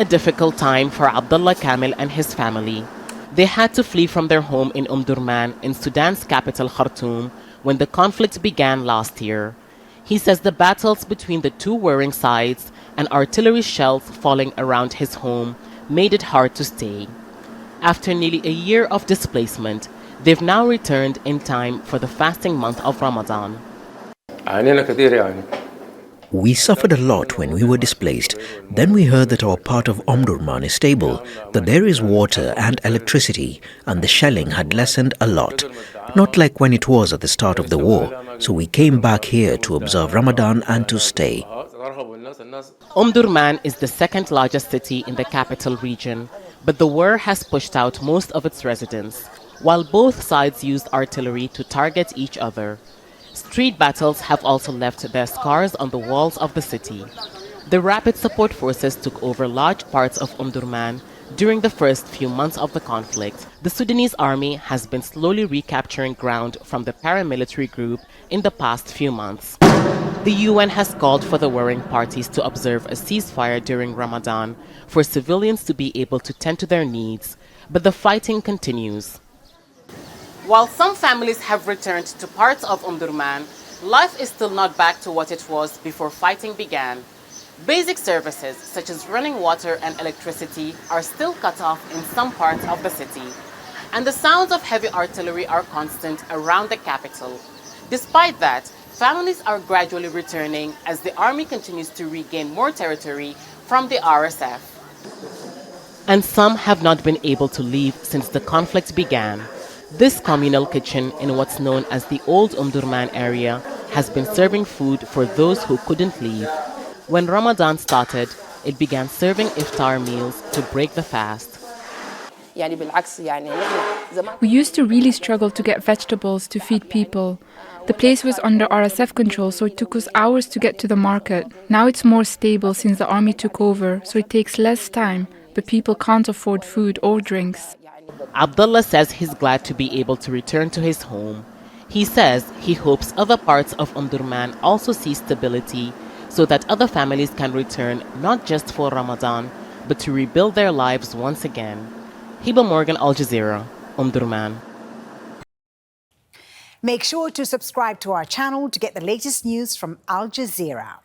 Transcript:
A difficult time for Abdullah Kamil and his family. They had to flee from their home in Omdurman in Sudan's capital Khartoum when the conflict began last year. He says the battles between the two warring sides and artillery shells falling around his home made it hard to stay. After nearly a year of displacement, they've now returned in time for the fasting month of Ramadan. We suffered a lot when we were displaced. Then we heard that our part of Omdurman is stable, that there is water and electricity, and the shelling had lessened a lot. Not like when it was at the start of the war. So we came back here to observe Ramadan and to stay. Omdurman is the second largest city in the capital region, but the war has pushed out most of its residents, while both sides used artillery to target each other. Street battles have also left their scars on the walls of the city. The Rapid Support Forces took over large parts of Omdurman during the first few months of the conflict. The Sudanese army has been slowly recapturing ground from the paramilitary group in the past few months. The UN has called for the warring parties to observe a ceasefire during Ramadan for civilians to be able to tend to their needs, but the fighting continues. While some families have returned to parts of Omdurman, life is still not back to what it was before fighting began. Basic services such as running water and electricity are still cut off in some parts of the city, and the sounds of heavy artillery are constant around the capital. Despite that, families are gradually returning as the army continues to regain more territory from the RSF. And some have not been able to leave since the conflict began. This communal kitchen in what's known as the Old Omdurman area has been serving food for those who couldn't leave. When Ramadan started, it began serving iftar meals to break the fast. We used to really struggle to get vegetables to feed people. The place was under RSF control, so it took us hours to get to the market. Now it's more stable since the army took over, so it takes less time, but people can't afford food or drinks. Abdullah says he's glad to be able to return to his home. He says he hopes other parts of Omdurman also see stability so that other families can return not just for Ramadan, but to rebuild their lives once again. Hiba Morgan, Al Jazeera, Omdurman. Make sure to subscribe to our channel to get the latest news from Al Jazeera.